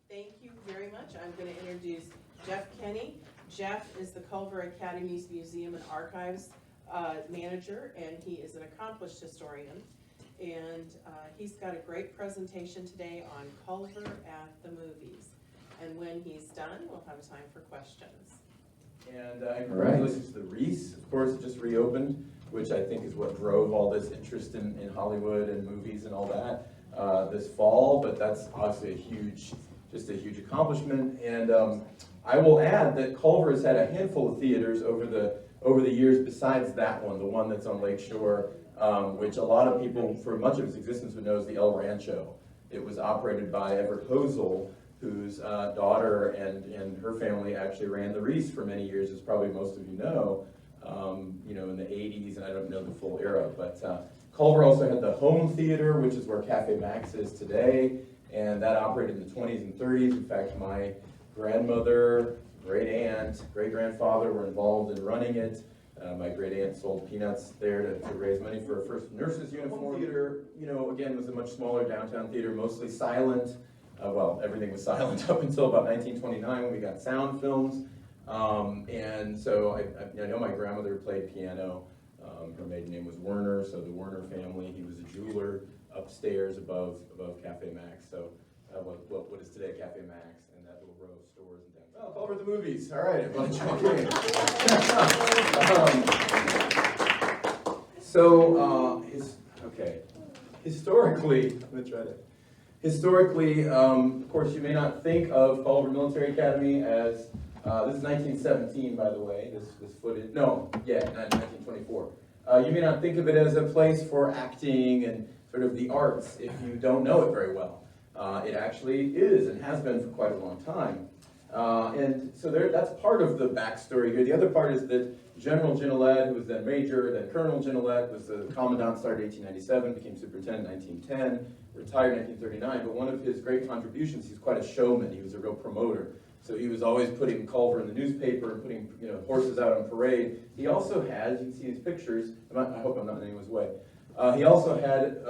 Thank you very much. I'm going to introduce Jeff Kenney. Jeff is the Culver Academies Museum and Archives manager, and he is an accomplished historian. And he's got a great presentation today on Culver at the movies. And when he's done, we'll have time for questions. And congratulations to the Reese. Of course, it just reopened, which I think is what drove all this interest in Hollywood and movies and all that this fall. But that's obviously just a huge accomplishment. And I will add that Culver has had a handful of theaters over the years besides that one, the one that's on Lake Shore, which a lot of people for much of its existence would know as the El Rancho. It was operated by Everett Hosel, whose daughter and her family actually ran the Reese for many years, as probably most of you know, in the 80s, and I don't know the full era. But Culver also had the Home Theater, which is where Cafe Max is today, and that operated in the 20s and 30s. In fact, my grandmother, great aunt, great grandfather were involved in running it. My great aunt sold peanuts there to raise money for her first nurse's uniform. Theater, again, was a much smaller downtown theater, mostly silent. Well, everything was silent up until about 1929 when we got sound films. And so I know my grandmother played piano. Her maiden name was Werner, so the Werner family. He was a jeweler upstairs above Cafe Max. So what is today Cafe Max and that little row of stores in downtown. Oh, Culver at the movies. All right, everybody jump in. Historically, I'm going to try to. Historically, of course, you may not think of Culver Military Academy as, this is 1917, by the way, this footage, 1924. You may not think of it as a place for acting and sort of the arts if you don't know it very well. It actually is and has been for quite a long time. And so that's part of the backstory here. The other part is that General Ginolette, who was then Major, then Colonel Ginolette, was the commandant, started in 1897, became superintendent in 1910, retired in 1939, but one of his great contributions, he's quite a showman, he was a real promoter. So he was always putting Culver in the newspaper and putting horses out on parade. He also had, you can see these pictures, I hope I'm not in anyone's way, he also had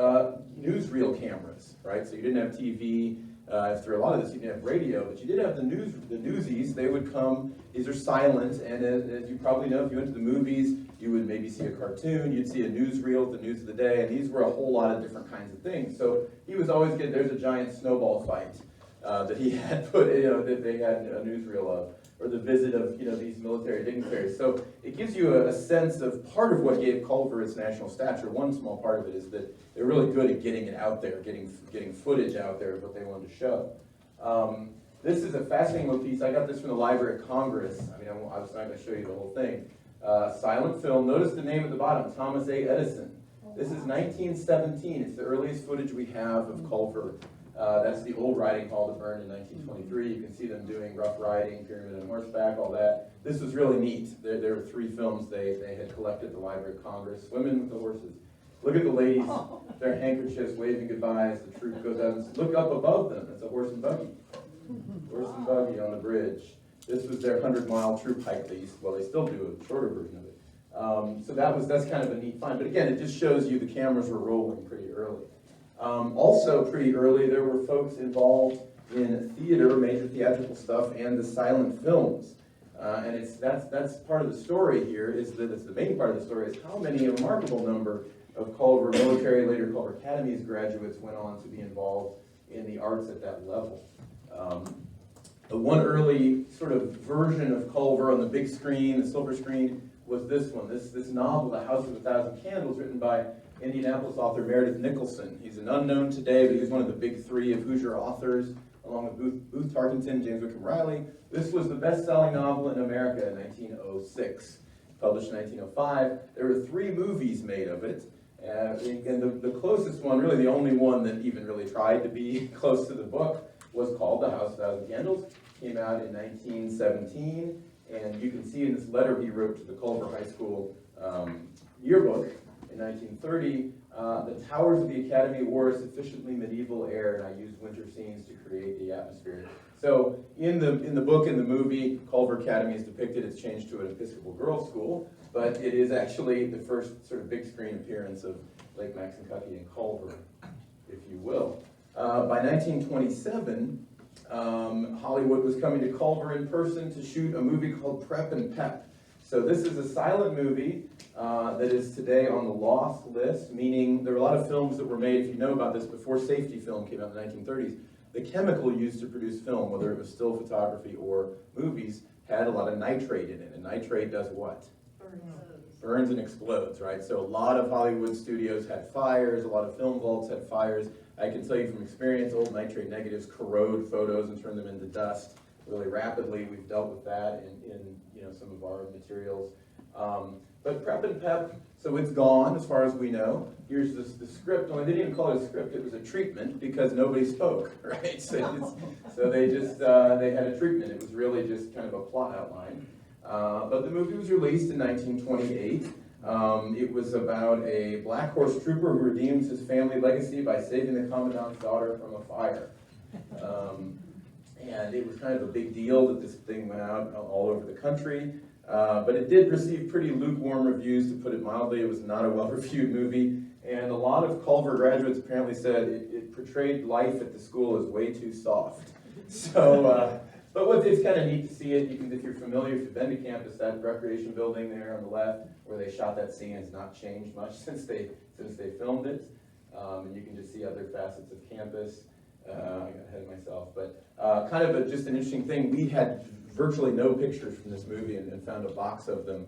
newsreel cameras, right? So you didn't have TV. After a lot of this, you didn't have radio, but you did have the newsies. They would come. These are silent, and as you probably know, if you went to the movies, you would maybe see a cartoon, you'd see a newsreel, the news of the day, and these were a whole lot of different kinds of things. So he was always getting, there's a giant snowball fight that he had put, that they had a newsreel of, or the visit of, these military dignitaries. So it gives you a sense of part of what gave Culver its national stature. One small part of it is that they're really good at getting it out there, getting footage out there of what they wanted to show. This is a fascinating little piece. I got this from the Library of Congress. I mean, I was not going to show you the whole thing. Silent film. Notice the name at the bottom, Thomas A. Edison. This is 1917. It's the earliest footage we have of Culver. That's the old riding hall that burned in 1923. You can see them doing rough riding, pyramid on horseback, all that. This was really neat. There were 3 films they had collected at the Library of Congress. Women with the horses. Look at the ladies, their handkerchiefs, waving goodbye as the troop goes out. And look up above them. It's a horse and buggy. Horse and buggy on the bridge. This was their 100-mile troop hike. They still do a shorter version of it. So that's kind of a neat find. But again, it just shows you the cameras were rolling pretty early. Also pretty early, there were folks involved in theater, major theatrical stuff, and the silent films. And that's part of the story here, is that it's the main part of the story, is how many, a remarkable number of Culver Military, later Culver Academies graduates went on to be involved in the arts at that level. The one early sort of version of Culver on the big screen, the silver screen, was this one, this novel, The House of a Thousand Candles, written by Indianapolis author Meredith Nicholson. He's an unknown today, but he's one of the big 3 of Hoosier authors, along with Booth Tarkington, James Wickham Riley. This was the best-selling novel in America in 1906, published in 1905. There were 3 movies made of it, and the closest one, really the only one that even really tried to be close to the book, was called The House of a Thousand Candles. Came out in 1917, and you can see in this letter he wrote to the Culver High School yearbook in 1930, the towers of the Academy wore a sufficiently medieval air, and I used winter scenes to create the atmosphere. So in the book, in the movie, Culver Academy is depicted. It's changed to an Episcopal girls' school, but it is actually the first sort of big screen appearance of Lake Maxinkuckee and Culver, if you will. By 1927, Hollywood was coming to Culver in person to shoot a movie called Prep and Pep. So this is a silent movie that is today on the lost list, meaning there are a lot of films that were made, if you know about this, before safety film came out in the 1930s. The chemical used to produce film, whether it was still photography or movies, had a lot of nitrate in it. And nitrate does what? Burns and explodes, right? So a lot of Hollywood studios had fires, a lot of film vaults had fires. I can tell you from experience, old nitrate negatives corrode photos and turn them into dust really rapidly. We've dealt with that in some of our materials. But Prep and Pep, so it's gone as far as we know. Here's the script. Well, they didn't even call it a script, it was a treatment because nobody spoke, right? So they just, they had a treatment. It was really just kind of a plot outline. But the movie was released in 1928. It was about a Black Horse trooper who redeems his family legacy by saving the commandant's daughter from a fire. And it was kind of a big deal that this thing went out all over the country. But it did receive pretty lukewarm reviews, to put it mildly. It was not a well-reviewed movie. And a lot of Culver graduates apparently said it portrayed life at the school as way too soft. So, but it's kind of neat to see it. You can, if you're familiar, if you've been to campus, that recreation building there on the left where they shot that scene has not changed much since they filmed it. And you can just see other facets of campus. I got ahead of myself, but kind of just an interesting thing. We had virtually no pictures from this movie and found a box of them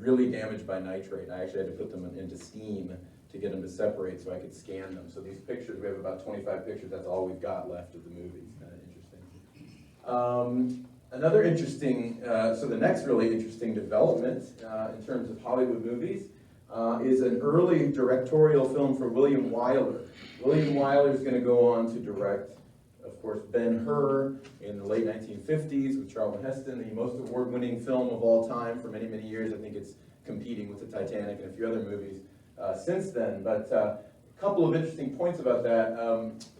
really damaged by nitrate. I actually had to put them into steam to get them to separate so I could scan them. So these pictures, we have about 25 pictures, that's all we've got left of the movie. It's kind of interesting. Another interesting, so the next really interesting development in terms of Hollywood movies is an early directorial film for William Wyler. William Wyler is going to go on to direct, of course, Ben-Hur in the late 1950s with Charlton Heston, the most award-winning film of all time for many, many years. I think it's competing with the Titanic and a few other movies since then. But a couple of interesting points about that.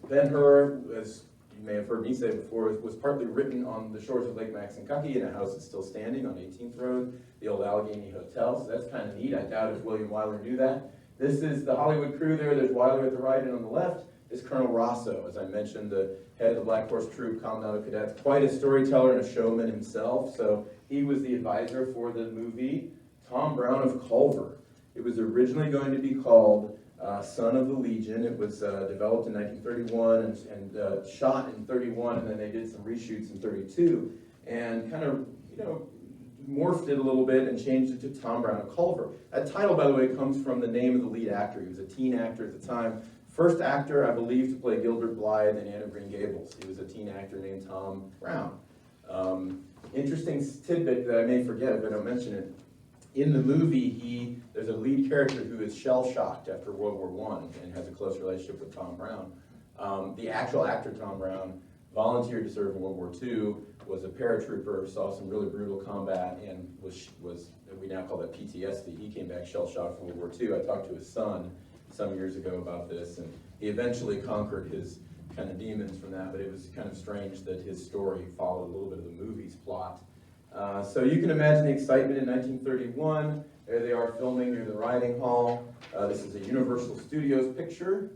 Ben-Hur, as you may have heard me say before, was partly written on the shores of Lake Maxinkuckee in a house that's still standing on 18th Road, the old Allegheny Hotel. So that's kind of neat. I doubt if William Wyler knew that. This is the Hollywood crew there. There's Wyler at the right, and on the left is Colonel Rosso, as I mentioned, the head of the Black Horse Troop, Commandant of Cadets, quite a storyteller and a showman himself. So he was the advisor for the movie Tom Brown of Culver. It was originally going to be called Son of the Legion. It was developed in 1931 and shot in 31, and then they did some reshoots in 32, and kind of, morphed it a little bit and changed it to Tom Brown of Culver. That title, by the way, comes from the name of the lead actor. He was a teen actor at the time. First actor, I believe, to play Gilbert Blythe in Anne of Green Gables. He was a teen actor named Tom Brown. Interesting tidbit that I may forget if I don't mention it. In the movie, there's a lead character who is shell-shocked after World War I and has a close relationship with Tom Brown. The actual actor, Tom Brown, volunteered to serve in World War II, was a paratrooper, saw some really brutal combat, and was we now call that PTSD. He came back shell-shocked from World War II. I talked to his son some years ago about this, and he eventually conquered his kind of demons from that, but it was kind of strange that his story followed a little bit of the movie's plot. So you can imagine the excitement in 1931. There they are filming near the riding hall. This is a Universal Studios picture.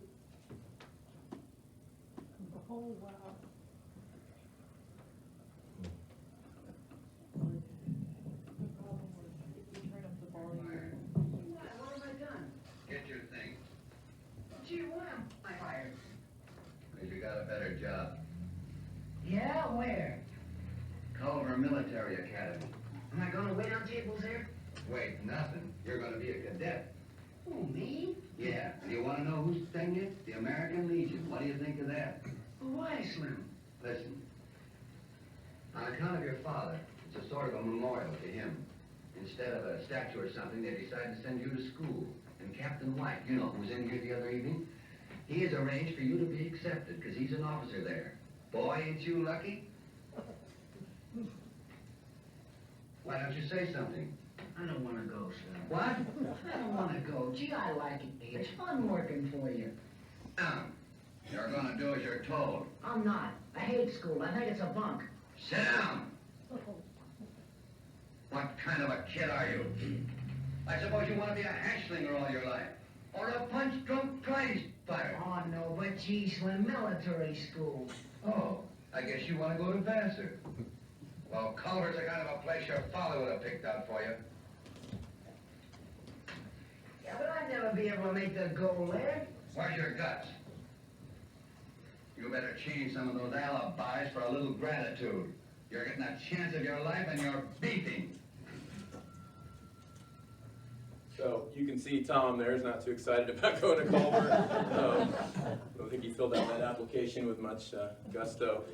Oh, wow. What have I done? Get your thing. Gee, what am I hired? Because you got a better job. Yeah, where? Culver Military Academy. Am I gonna wait on tables there? Wait, nothing. You're going to be a cadet. Who, me? Yeah. And you want to know who's thing you? The American Legion. What do you think of that? Why, Slim? Listen. On account of your father, it's a sort of a memorial to him. Instead of a statue or something, they decided to send you to school. And Captain White, you know, who was in here the other evening, he has arranged for you to be accepted because he's an officer there. Boy, ain't you lucky? Why don't you say something? I don't want to go, Slim. What? I don't want to go. Gee, I like it. It's fun working for you. You're going to do as you're told. I'm not. I hate school. I think it's a bunk. Sit down. What kind of a kid are you? I suppose you want to be a hashlinger all your life. Or a punch-drunk prize fighter. Oh, no, but gee, Slim, military school. Oh, I guess you want to go to Vassar. Well, Culver's the kind of a place your father would have picked out for you. Yeah, but I'd never be able to make the goal there. Where's your guts? You better change some of those alibis for a little gratitude. You're getting a chance of your life and you're beefing. So you can see Tom there is not too excited about going to Culver. I don't think he filled out that application with much gusto.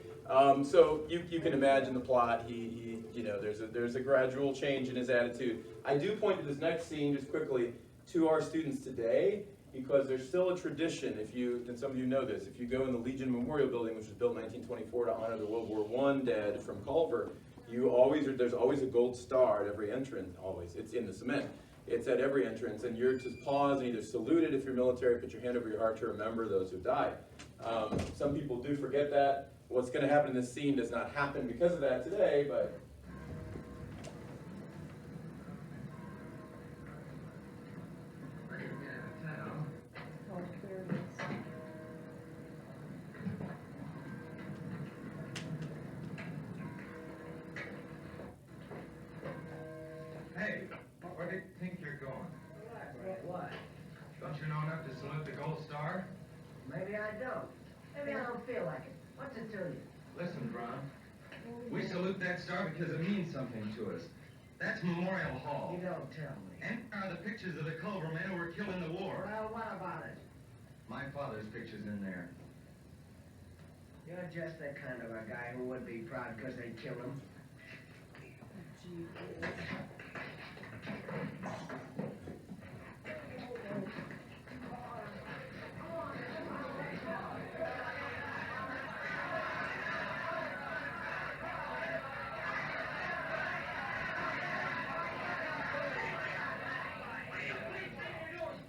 So you can imagine the plot. He you know, there's a gradual change in his attitude. I do point to this next scene just quickly to our students today, because there's still a tradition, and some of you know this, if you go in the Legion Memorial Building, which was built in 1924 to honor the World War I dead from Culver, there's always a gold star at every entrance, always. It's in the cement. It's at every entrance, and you're to pause and either salute it if you're military, put your hand over your heart to remember those who died. Some people do forget that. What's going to happen in this scene does not happen because of that today, but Hey, where do you think you're going? What? Don't you know enough to salute the gold star? Maybe I don't. Maybe I don't feel like it. What's it to you? Listen, Brown. We salute that star because it means something to us. That's Memorial Hall. You don't tell me. And are the pictures of the Culver men who were killed in the war. Well, what about it? My father's picture's in there. You're just the kind of a guy who would be proud because they killed him.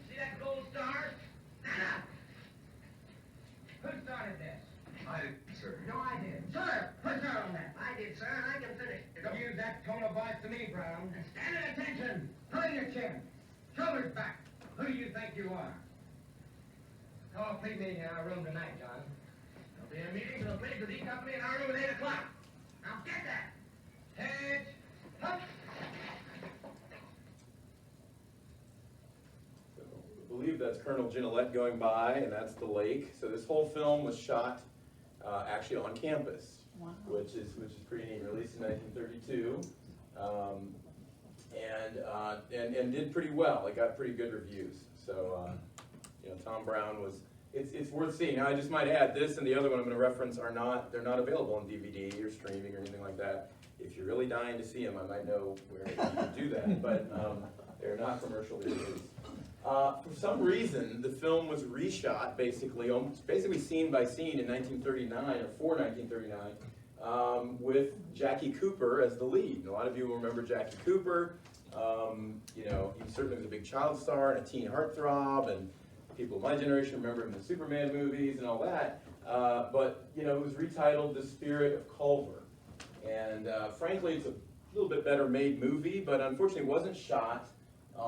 See that gold star? Who started this? I did, sir. No, I did. Sir, put her on that. I did, sir, and I can finish. Don't use that tone of voice to me, Brown. Stand at attention. Put in your chin. Shoulders back. Who do you think you are? Call a plea meeting in our room tonight, John. There'll be a meeting for the police with E Company in our room at 8 o'clock. Now get that. Heads. Up. so I believe that's Colonel Ginolette going by, and that's the lake. So this whole film was shot actually on campus. Wow. which is pretty neat. Released in 1932, and did pretty well. It got pretty good reviews. So you know, Tom Brown was. It's worth seeing. Now, I just might add, this and the other one I'm going to reference they're not available on DVD or streaming or anything like that. If you're really dying to see them, I might know where you can do that, but they're not commercially released. For some reason, the film was reshot basically scene by scene in 1939 or for 1939 with Jackie Cooper as the lead. And a lot of you will remember Jackie Cooper. You know, he certainly was a big child star and a teen heartthrob, and people of my generation remember him in the Superman movies and all that. But you know, it was retitled The Spirit of Culver, and frankly, it's a little bit better made movie, but unfortunately, it wasn't shot in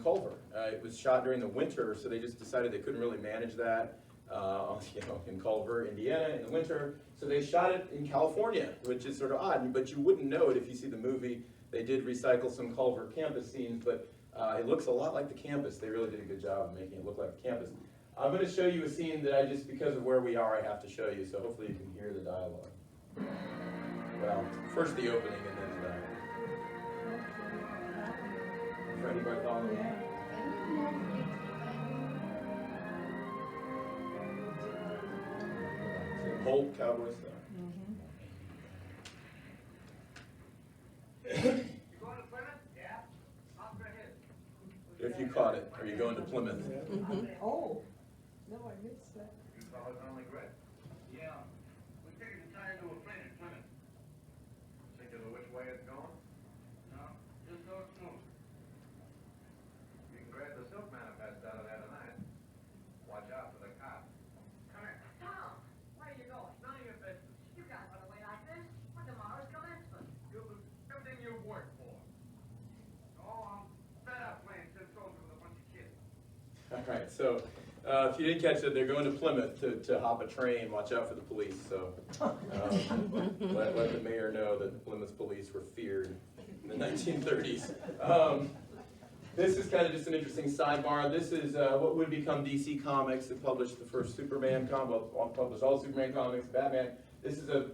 Culver. It was shot during the winter, so they just decided they couldn't really manage that, you know, in Culver, Indiana, in the winter. So they shot it in California, which is sort of odd, but you wouldn't know it if you see the movie. They did recycle some Culver campus scenes, but it looks a lot like the campus. They really did a good job of making it look like the campus. I'm going to show you a scene that because of where we are, I have to show you, so hopefully you can hear the dialogue. Well, first the opening and then the dialogue. Freddie Bartholomew. Holt, Cowboy Star. You going to Plymouth? Yeah. Off right here. If you caught it, are you going to Plymouth? Oh, no, I missed that. You fellas only grit. Yeah. We figured to tie into a plane at Plymouth. Think of which way it's going? No, just so smooth. You can grab the silk manifest out of there tonight. Watch out for the cops. Come here. Tom, where are you going? None of your business. You can't run away like this. When tomorrow's commencement. You'll lose everything you've worked for. Oh, I'm fed up playing tiptoes with a bunch of kids. All right, so If you didn't catch it, they're going to Plymouth to hop a train. Watch out for the police. So let the mayor know that the Plymouth police were feared in the 1930s. This is kind of just an interesting sidebar. This is what would become DC Comics. It published the first Superman comic, well, published all Superman comics, Batman. This is a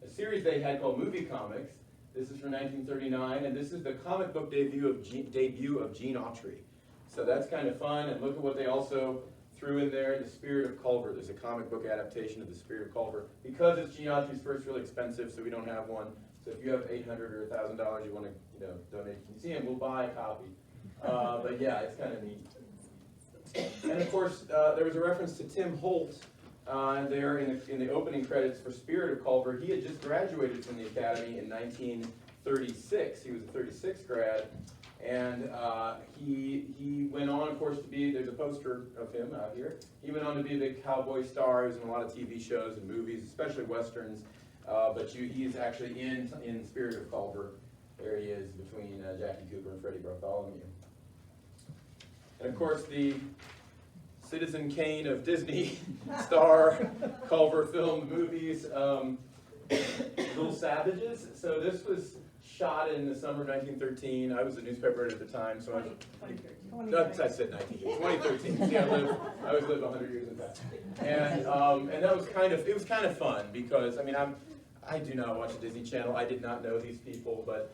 series they had called Movie Comics. This is from 1939, and this is the comic book debut of Gene Autry. So that's kind of fun, and look at what they also threw in there, The Spirit of Culver. There's a comic book adaptation of The Spirit of Culver. Because it's Gene Autry's first, really expensive, so we don't have one. So if you have $800 or $1,000 you want to donate to the museum, we'll buy a copy. But yeah, it's kind of neat. And of course, there was a reference to Tim Holt there in the opening credits for Spirit of Culver. He had just graduated from the Academy in 1936. He was a 36 grad. And he went on, of course, to be, there's a poster of him out here. He went on to be a big cowboy star. He was in a lot of TV shows and movies, especially Westerns. But he's actually in Spirit of Culver. There he is between Jackie Cooper and Freddie Bartholomew. And of course, the Citizen Kane of Disney star Culver filmed movies, Little Savages. So this was shot in the summer of 1913. I was a newspaper editor at the time, so I said 2013. See, I always live 100 years in the past. And that was it was kind of fun because, I mean, I do not watch the Disney Channel. I did not know these people, but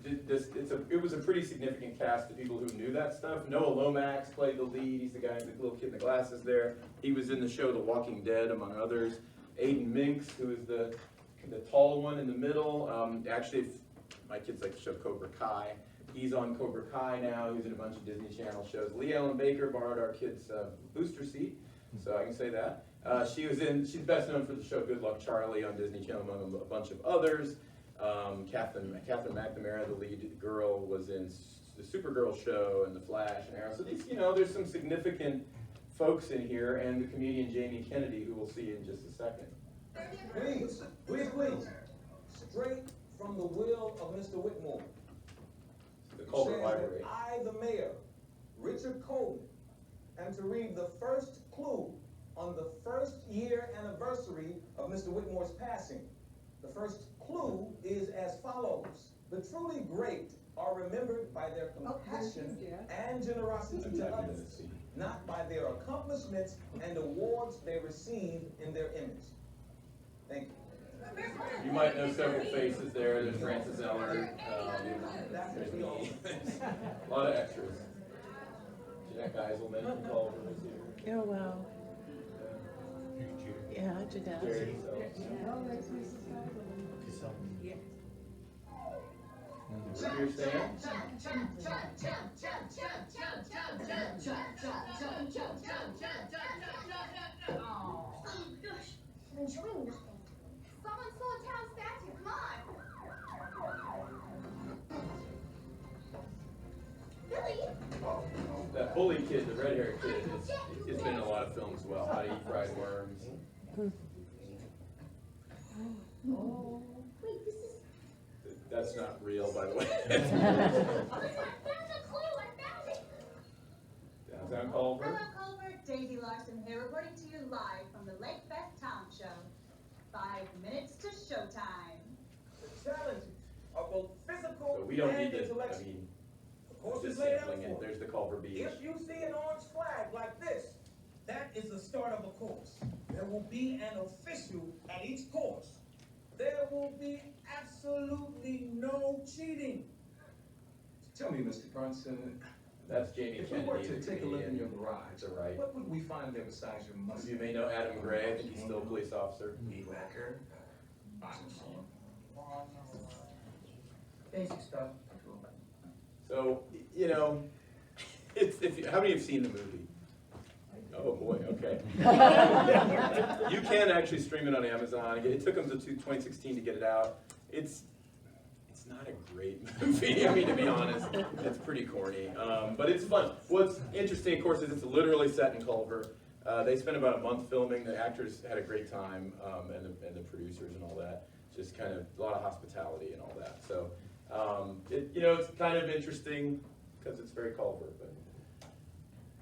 it was a pretty significant cast of people who knew that stuff. Noah Lomax played the lead. He's the guy, the little kid in the glasses there. He was in the show The Walking Dead, among others. Aiden Minks, who is the tall one in the middle. Actually, if my kids like the show Cobra Kai. He's on Cobra Kai now. He's in a bunch of Disney Channel shows. Lee Ellen Baker borrowed our kids' booster seat, so I can say that. She's best known for the show Good Luck Charlie on Disney Channel, among a bunch of others. Catherine McNamara, the lead girl, was in the Supergirl show and The Flash and Arrow. So these, there's some significant folks in here, and the comedian Jamie Kennedy, who we'll see in just a second. Please. Straight from the will of Mr. Whitmore. The Culver Library. I, the mayor, Richard Coleman, am to read the first clue on the first year anniversary of Mr. Whitmore's passing. The first clue is as follows. The truly great are remembered by their compassion and generosity to others, not by their accomplishments and awards they receive in their image. Thank you. You might know several faces there. There's Francis Eller. There's me. A lot of extras. Jack Eiselman from Culver was here. Oh, wow. Yeah, Janelle. Jerry You're saying? Oh, gosh, I'm enjoying nothing. Someone stole a town statue, come on. Billy! That bully kid, the red-haired kid, it's been in a lot of films as well. How to Eat Fried Worms. Oh, wait, this is... That's not real, by the way. I found a clue, I found it! Downtown Culver. Hello, Culver. Daisy Larson here, reporting to you live from the Lake Fest Town Show. 5 minutes to showtime. The challenges are both physical So we don't need and to, intellectual. I mean, Of course, just it's laid out sampling it. for There's the Culver Beach. If you see an orange flag like this, that is the start of a course. There will be an official at each course. There will be absolutely no cheating. Tell me, Mr. Brunson, That's Jamie if we Kennedy. were to the take a look in comedian. your garage, To the right. what would we find there besides your Some of mustache? you may know Adam Gray. I think he's still a police officer. Weed whacker, bottom song. Basic stuff. So, how many have seen the movie? Oh boy, okay. You can actually stream it on Amazon. It took them to 2016 to get it out. It's not a great movie, I mean, to be honest. It's pretty corny, but it's fun. What's interesting, of course, is it's literally set in Culver. They spent about a month filming. The actors had a great time, and the producers and all that. Just kind of a lot of hospitality and all that. So, it's kind of interesting because it's very Culver, but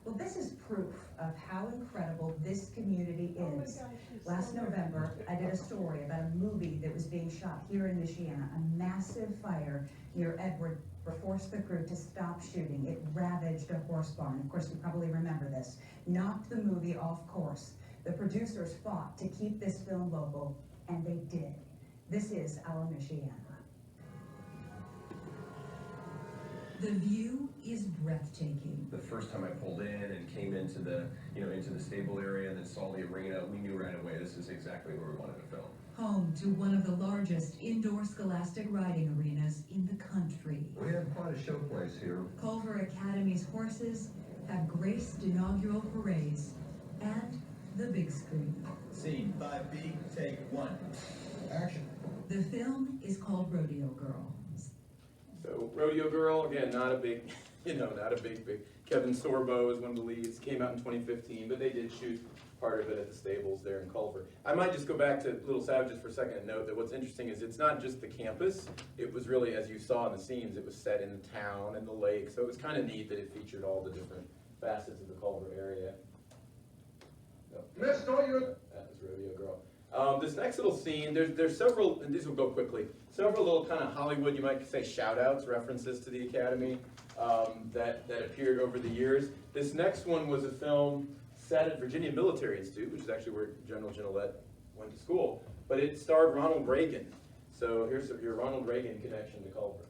Well, this is proof of how incredible this community is. Last November, I did a story about a movie that was being shot here in Michiana. A massive fire near Edward forced the crew to stop shooting. It ravaged a horse barn. Of course, you probably remember this. Knocked the movie off course. The producers fought to keep this film local, and they did. This is our Michiana. The view is breathtaking. The first time I pulled in and came into the, into the stable area and then saw the arena, we knew right away this is exactly where we wanted to film. Home to one of the largest indoor scholastic riding arenas in the country. We have quite a showplace here. Culver Academies horses have graced inaugural parades and the big screen. Scene 5B, take 1. Action. The film is called Rodeo Girl. So Rodeo Girl, again, not a big, not a big. Kevin Sorbo is one of the leads. Came out in 2015, but they did shoot part of it at the stables there in Culver. I might just go back to Little Savages for a second and note that what's interesting is it's not just the campus. It was really, as you saw in the scenes, it was set in the town and the lake. So it was kind of neat that it featured all the different facets of the Culver area. Miss Doyle. That was Rodeo Girl. This next little scene, there's several, and these will go quickly, several little kind of Hollywood, you might say shout-outs, references to the Academy that appeared over the years. This next one was a film set at Virginia Military Institute, which is actually where General Gillette went to school, but it starred Ronald Reagan. So here's your Ronald Reagan connection to Culver.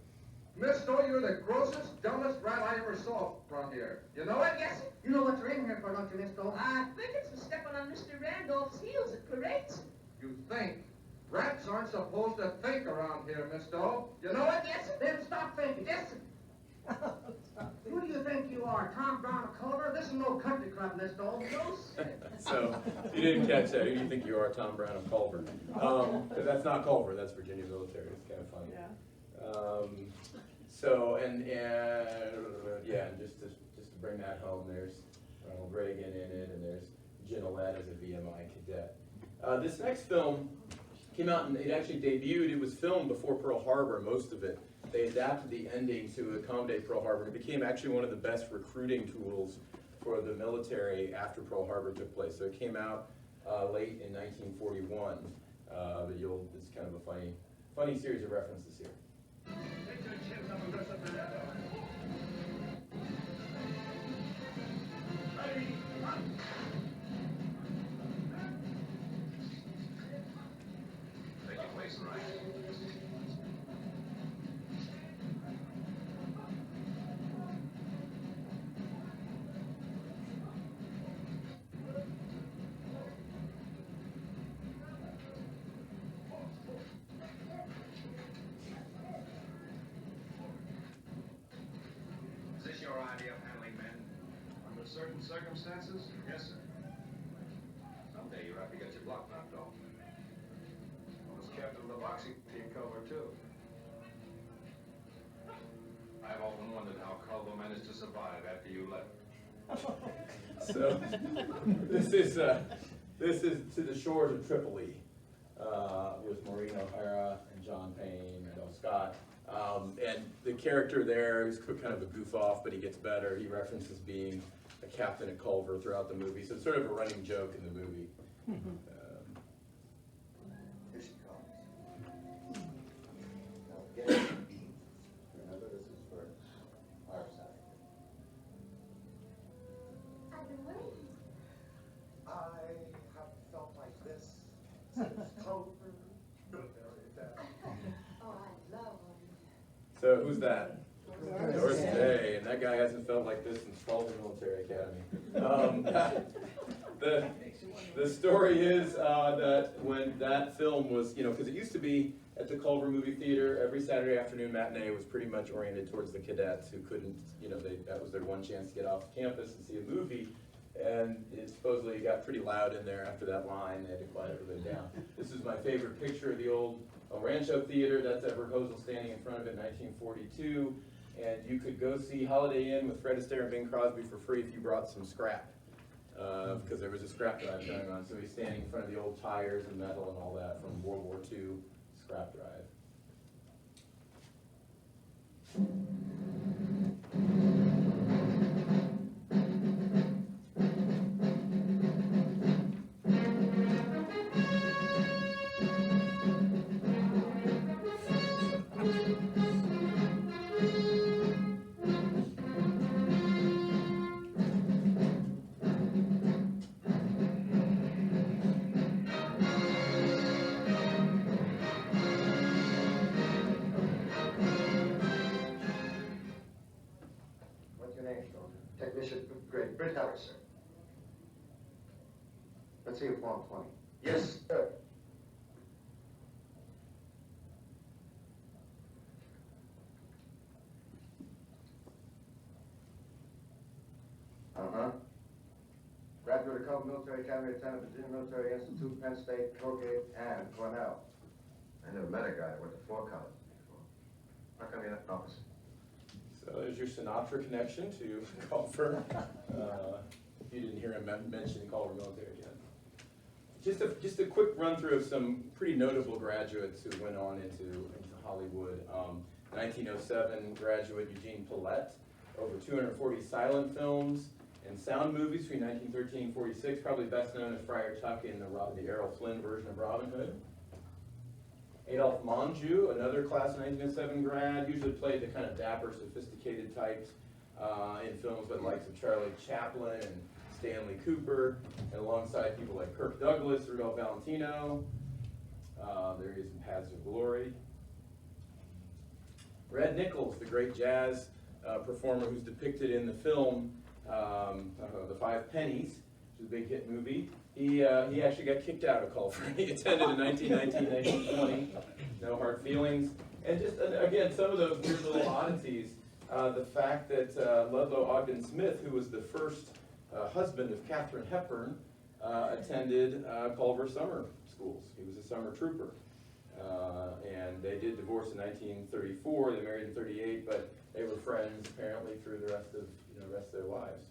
Miss Doyle, you're the grossest, dumbest rat I ever saw around here. You know it? Yes, you know what you're in here for, don't you, Miss Doyle? I think it's for stepping on Mr. Randolph's heels at parades. You think. Rats aren't supposed to think around here, Miss Doyle. You know it? Yes, then stop thinking. Yes. Who do you think you are, Tom Brown of Culver? This is no country club, Miss Doyle. No, sir. So you didn't catch that. Who do you think you are, Tom Brown of Culver? Because that's not Culver. That's Virginia Military. It's kind of funny. Yeah. So yeah, just to bring that home, there's Ronald Reagan in it, and there's Gillette as a VMI cadet. This next film came out, and it actually debuted. It was filmed before Pearl Harbor, most of it. They adapted the ending to accommodate Pearl Harbor. It became actually one of the best recruiting tools for the military after Pearl Harbor took place. So it came out late in 1941. But it's kind of a funny series of references here. Certain circumstances? Yes, sir. Someday you have to get your block knocked off. I was captain of the boxing team, Culver, too. I've often wondered how Culver managed to survive after you left. So this is to the shores of Tripoli with Maureen O'Hara and John Payne and O. Scott. And the character there is kind of a goof off, but he gets better. He references being a captain at Culver throughout the movie, so it's sort of a running joke in the movie. Here she comes. Remember, this is for our side. I've been waiting. I have felt like this since Culver Military Academy. Oh, I love them. So who's that? Doris Day, and that guy hasn't felt like this since Culver Military Academy. The story is that when that film was, because it used to be at the Culver Movie Theater, every Saturday afternoon matinee was pretty much oriented towards the cadets who couldn't, that was their one chance to get off campus and see a movie. And it supposedly got pretty loud in there after that line. They had to quiet everybody down. This is my favorite picture of the old El Rancho Theater. That's Everett Hosel standing in front of it in 1942. And you could go see Holiday Inn with Fred Astaire and Bing Crosby for free if you brought some scrap. Because there was a scrap drive going on. So he's standing in front of the old tires and metal and all that from World War II scrap drive. name, Doctor? Technician, great. Brent Heller, sir. Let's see your Form 20. Yes, sir. Uh-huh. Graduate of Culver Military Academy, attended Virginia Military Institute, Penn State, Colgate, and Cornell. I never met a guy that went to 4 colleges before. How come you're not an officer? So there's your Sinatra connection to Culver. If you didn't hear him mention Culver Military again. Just a quick run through of some pretty notable graduates who went on into Hollywood. 1907 graduate Eugene Pallette, over 240 silent films and sound movies between 1913 and 46, probably best known as Friar Tuck in the Errol Flynn version of Robin Hood. Adolphe Monjou, another class of 1907 grad, usually played the kind of dapper, sophisticated types in films with the likes of Charlie Chaplin and Stanley Cooper, and alongside people like Kirk Douglas, Rudolph Valentino. There he is in Paths of Glory. Red Nichols, the great jazz performer who's depicted in the film The Five Pennies, which is a big hit movie. He actually got kicked out of Culver. He attended in 1919, 1920. No hard feelings. And just, again, some of those weird little oddities. The fact that Ludlow Ogden Smith, who was the first husband of Katharine Hepburn, attended Culver summer schools. He was a summer trooper. And they did divorce in 1934. They married in 38, but they were friends apparently through the rest of their lives.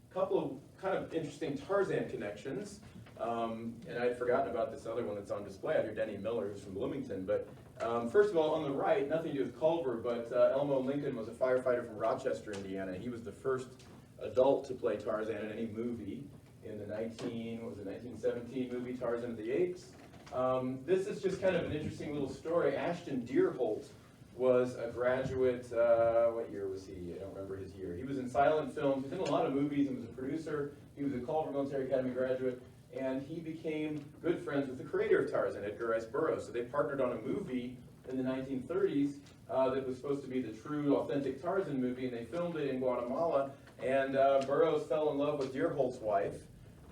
A couple of kind of interesting Tarzan connections. And I'd forgotten about this other one that's on display out here, Denny Miller, who's from Bloomington. But first of all, on the right, nothing to do with Culver, but Elmo Lincoln was a firefighter from Rochester, Indiana. He was the first adult to play Tarzan in any movie in the 1917 movie Tarzan of the Apes. This is just kind of an interesting little story. Ashton Deerholt was a graduate, what year was he? I don't remember his year. He was in silent films, he was in a lot of movies and was a producer. He was a Culver Military Academy graduate, and he became good friends with the creator of Tarzan, Edgar Rice Burroughs. So they partnered on a movie in the 1930s that was supposed to be the true, authentic Tarzan movie, and they filmed it in Guatemala. And Burroughs fell in love with Deerholt's wife,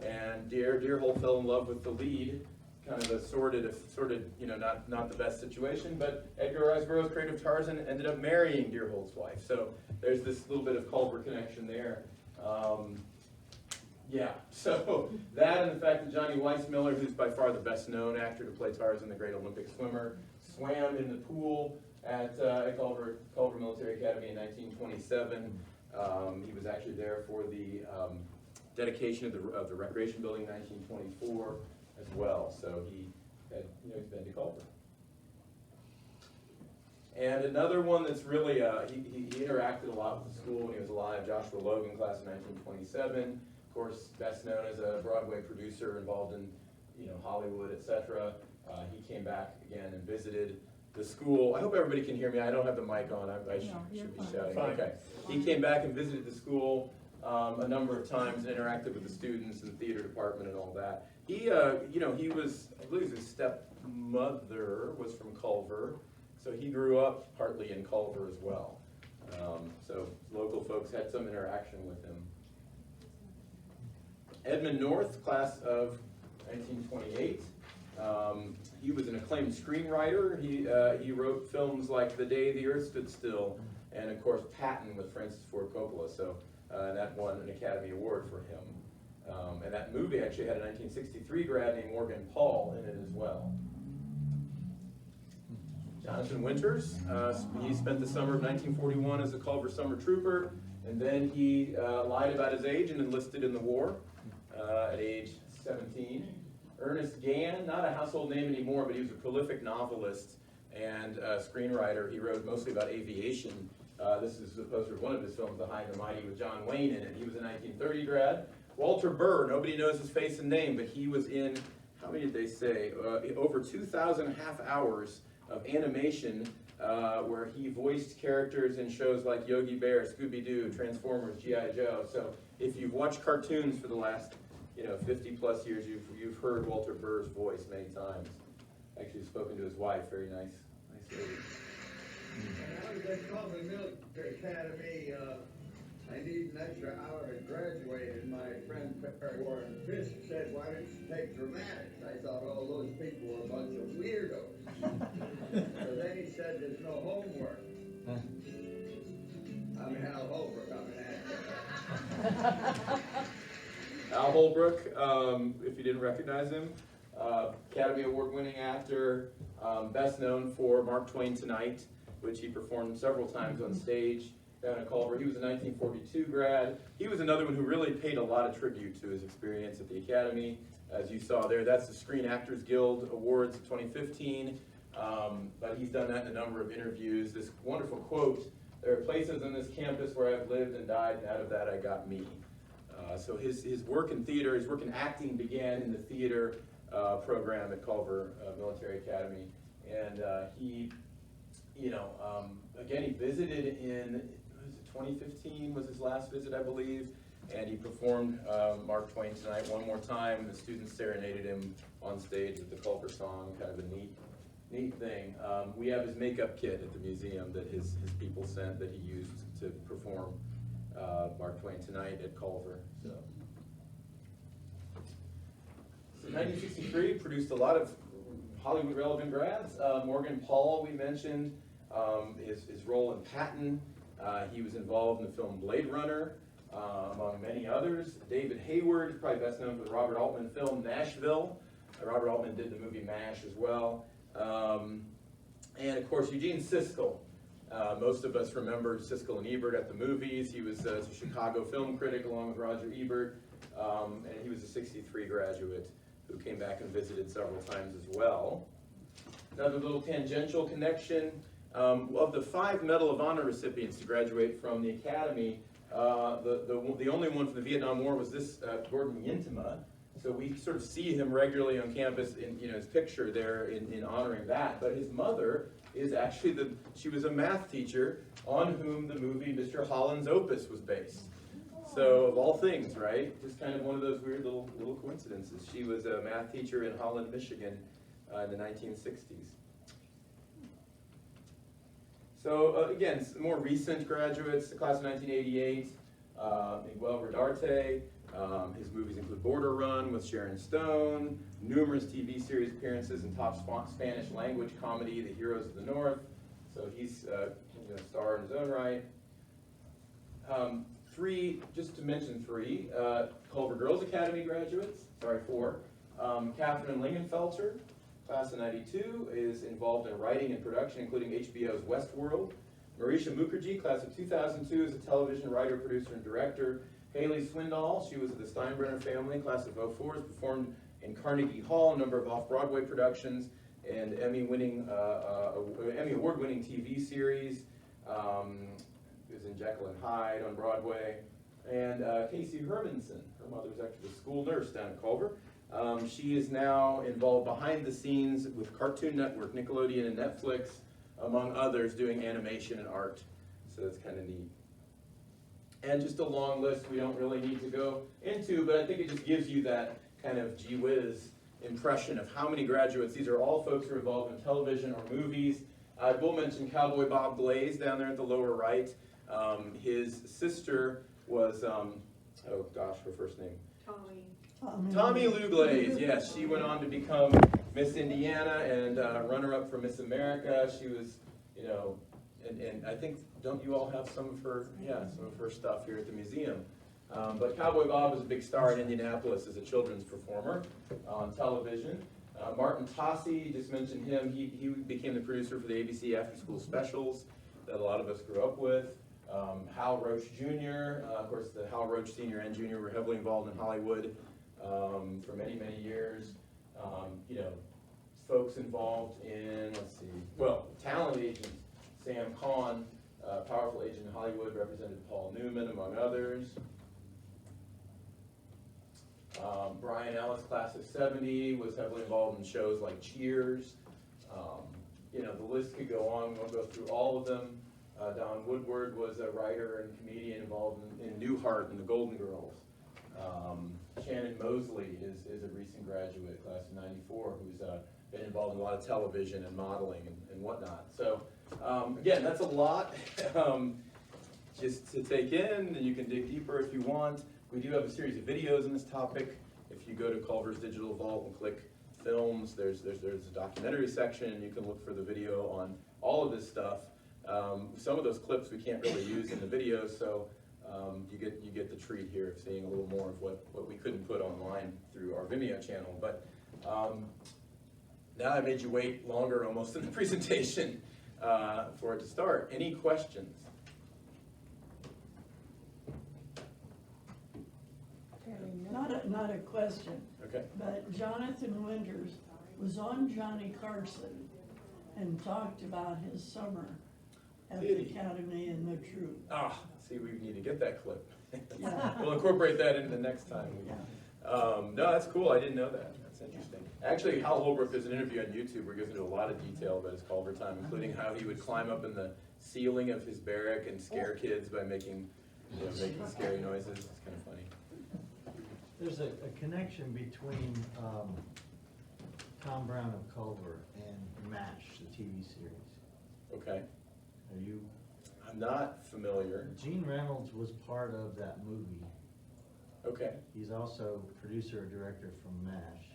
and Deerholt fell in love with the lead. Kind of a sordid, not the best situation, but Edgar Rice Burroughs' creative Tarzan ended up marrying Deerholt's wife. So there's this little bit of Culver connection there. Yeah, so that and the fact that Johnny Weissmuller, who's by far the best known actor to play Tarzan, the great Olympic swimmer, swam in the pool at Culver Military Academy in 1927. He was actually there for the dedication of the recreation building in 1924 as well. So he's been to Culver. And another one that's really, he interacted a lot with the school when he was alive, Joshua Logan, class of 1927. Of course, best known as a Broadway producer involved in, Hollywood, etc. He came back again and visited the school. I hope everybody can hear me. I don't have the mic on. I should be shouting. Okay. He came back and visited the school a number of times and interacted with the students and the theater department and all that. He, he was, I believe his stepmother was from Culver, so he grew up partly in Culver as well. So local folks had some interaction with him. Edmund North, class of 1928. He was an acclaimed screenwriter. He wrote films like The Day the Earth Stood Still, and of course Patton with Francis Ford Coppola. So that won an Academy Award for him. And that movie actually had a 1963 grad named Morgan Paul in it as well. Jonathan Winters, he spent the summer of 1941 as a Culver summer trooper, and then he lied about his age and enlisted in the war at age 17. Ernest Gann, not a household name anymore, but he was a prolific novelist and screenwriter. He wrote mostly about aviation. This is supposed to be one of his films, The High and the Mighty, with John Wayne in it. He was a 1930 grad. Walter Burr, nobody knows his face and name, but he was in, how many did they say? Over 2,000 half hours of animation where he voiced characters in shows like Yogi Bear, Scooby-Doo, Transformers, G.I. Joe. So if you've watched cartoons for the last 50 plus years, you've heard Walter Burr's voice many times. Actually spoken to his wife, very nice lady. When I was at Culver Military Academy, I needed an extra hour to graduate, and my friend Perry Warren Fisk said, "Why don't you take dramatics?" I thought all those people were a bunch of weirdos. So then he said, "There's no homework." I'm Hal Holbrook, I'm an actor. Al Holbrook, if you didn't recognize him, Academy Award-winning actor, best known for Mark Twain Tonight, which he performed several times on stage down at Culver. He was a 1942 grad. He was another one who really paid a lot of tribute to his experience at the Academy. As you saw there, that's the Screen Actors Guild Awards of 2015, but he's done that in a number of interviews. This wonderful quote, "There are places on this campus where I've lived and died, and out of that I got me." So his work in theater, his work in acting began in the theater program at Culver Military Academy. And he, again, he visited in, 2015 was his last visit, I believe. And he performed Mark Twain Tonight one more time. The students serenaded him on stage with the Culver song, kind of a neat thing. We have his makeup kit at the museum that his people sent that he used to perform Mark Twain Tonight at Culver. So 1963 produced a lot of Hollywood relevant grads. Morgan Paul, we mentioned, his role in Patton. He was involved in the film Blade Runner, among many others. David Hayward, probably best known for the Robert Altman film Nashville. Robert Altman did the movie MASH as well. And of course, Eugene Siskel. Most of us remember Siskel and Ebert at the movies. He was a Chicago film critic along with Roger Ebert, and he was a 63 graduate who came back and visited several times as well. Another little tangential connection, of the 5 Medal of Honor recipients to graduate from the Academy, the only one from the Vietnam War was this Gordon Yintema. So we sort of see him regularly on campus in his picture there in honoring that. But his mother is actually she was a math teacher on whom the movie Mr. Holland's Opus was based. So of all things, right? Just kind of one of those weird little coincidences. She was a math teacher in Holland, Michigan in the 1960s. So again, more recent graduates, the class of 1988, Miguel Rodarte. His movies include Border Run with Sharon Stone, numerous TV series appearances in top Spanish language comedy, The Heroes of the North. So he's a star in his own right. 3, just to mention 3, Culver Girls Academy graduates, 4. Catherine Lingenfelter, class of 92, is involved in writing and production, including HBO's Westworld. Marisha Mukherjee, class of 2002, is a television writer, producer, and director. Haley Swindoll, she was of the Steinbrenner family, class of 04, has performed in Carnegie Hall, a number of off-Broadway productions, and Emmy award-winning TV series. Is in Jekyll and Hyde on Broadway. And Casey Hermanson, her mother was actually a school nurse down at Culver. She is now involved behind the scenes with Cartoon Network, Nickelodeon, and Netflix, among others, doing animation and art. So that's kind of neat. And just a long list we don't really need to go into, but I think it just gives you that kind of gee whiz impression of how many graduates. These are all folks who are involved in television or movies. I will mention Cowboy Bob Glaze down there at the lower right. His sister was, oh gosh, her first name? Tommy Lou Glaze, yes. She went on to become Miss Indiana and runner-up for Miss America. She was, and I think, don't you all have some of her stuff here at the museum? But Cowboy Bob was a big star in Indianapolis as a children's performer on television. Martin Tossi, just mentioned him. He became the producer for the ABC after-school specials that a lot of us grew up with. Hal Roach Jr., of course, the Hal Roach Sr. and Jr. were heavily involved in Hollywood for many, many years. Folks involved in, talent agent Sam Kahn, powerful agent in Hollywood, represented Paul Newman, among others. Brian Ellis, class of 70, was heavily involved in shows like Cheers. The list could go on. We won't go through all of them. Don Woodward was a writer and comedian involved in Newhart and the Golden Girls. Shannon Mosley is a recent graduate, class of 94, who's been involved in a lot of television and modeling and whatnot. So Again, that's a lot just to take in, and you can dig deeper if you want. We do have a series of videos on this topic. If you go to Culver's Digital Vault and click Films, there's a documentary section, and you can look for the video on all of this stuff. Some of those clips we can't really use in the video, so you get the treat here of seeing a little more of what we couldn't put online through our Vimeo channel. But now I made you wait longer almost in the presentation for it to start. Any questions? Not a question. Okay. But Jonathan Winters was on Johnny Carson and talked about his summer at the Academy and the Troop. Ah, see, we need to get that clip. Yeah. We'll incorporate that into the next time. No, that's cool. I didn't know that. That's interesting. Actually, Hal Holbrook does an interview on YouTube where he goes into a lot of detail about his Culver time, including how he would climb up in the ceiling of his barrack and scare kids by making scary noises. It's kind of funny. There's a connection between Tom Brown of Culver and MASH, the TV series. Okay. Are you? I'm not familiar. Gene Reynolds was part of that movie. Okay. He's also producer or director from MASH.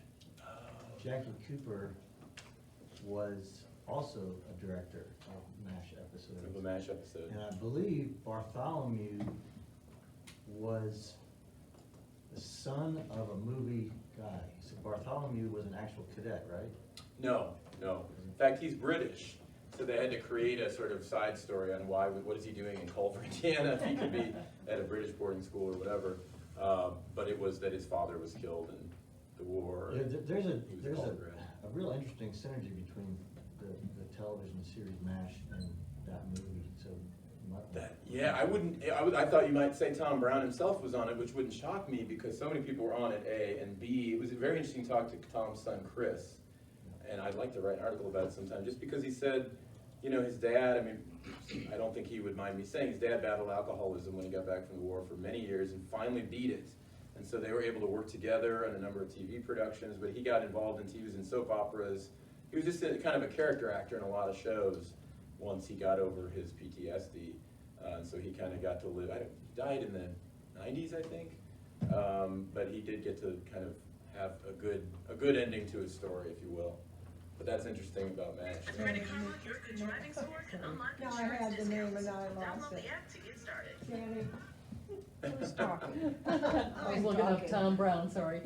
Jackie Cooper was also a director of MASH episodes. Of a MASH episode. And I believe Bartholomew was the son of a movie guy. So Bartholomew was an actual cadet, right? No. In fact, he's British. So they had to create a sort of side story on what is he doing in Culver, Indiana, if he could be at a British boarding school or whatever. But it was that his father was killed in the war. Yeah, there's a real interesting synergy between the television series MASH and that movie. So I thought you might say Tom Brown himself was on it, which wouldn't shock me because so many people were on it, A, and B, it was a very interesting talk to Tom's son, Chris. And I'd like to write an article about it sometime, just because he said, his dad, I don't think he would mind me saying, his dad battled alcoholism when he got back from the war for many years and finally beat it. And so they were able to work together on a number of TV productions, but he got involved he was in soap operas. He was just kind of a character actor in a lot of shows once he got over his PTSD. And so he kind of got to live, he died in the 90s, I think. But he did get to kind of have a good ending to his story, if you will. But that's interesting about MASH. Now I had the name and I lost it. Jenny, who's talking? I was looking up Tom Brown, sorry.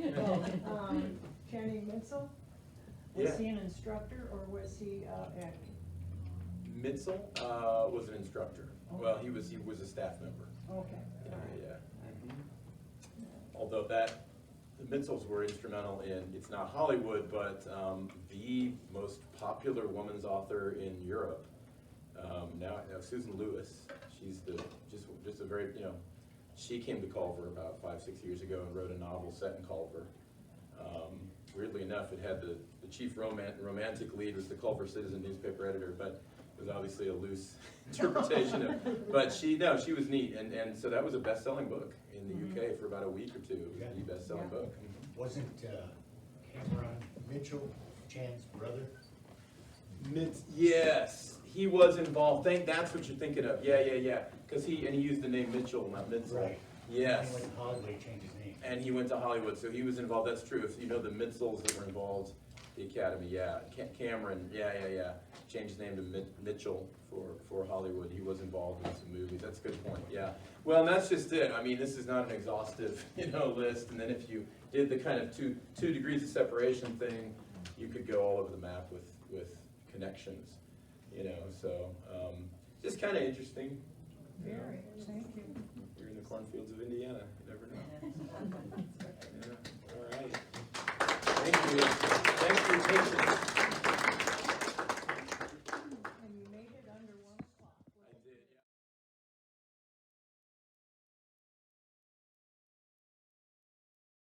Jenny Mitchell? Was he an instructor or was he acting? Mitzel was an instructor. Okay. Well, he was a staff member. Okay. Yeah. Although the Mitzels were instrumental in, it's not Hollywood, but the most popular woman's author in Europe. Now Susan Lewis, she's just a very, she came to Culver about 5-6 years ago and wrote a novel set in Culver. Weirdly enough, it had the chief romantic lead was the Culver Citizen newspaper editor, but it was obviously a loose interpretation of, but she was neat, and so that was a best-selling book in the UK for about a week or two. It was the best-selling book. Wasn't Cameron Mitchell Chan's brother? Yes, he was involved. That's what you're thinking of. Yeah. Because he used the name Mitchell, not Mitzel. Right. Yes. And he went to Hollywood, he changed his name. And he went to Hollywood, so he was involved. That's true. If you know the Mitzels that were involved, the Academy, yeah. Cameron, yeah. Changed his name to Mitchell for Hollywood. He was involved in some movies. That's a good point, yeah. Well, and that's just it. This is not an exhaustive, list. And then if you did the kind of two degrees of separation thing, you could go all over the map with connections, So just kind of interesting. Very, thank you. You're in the cornfields of Indiana. You never know. Yeah. All right. Thank you. Thanks for your patience.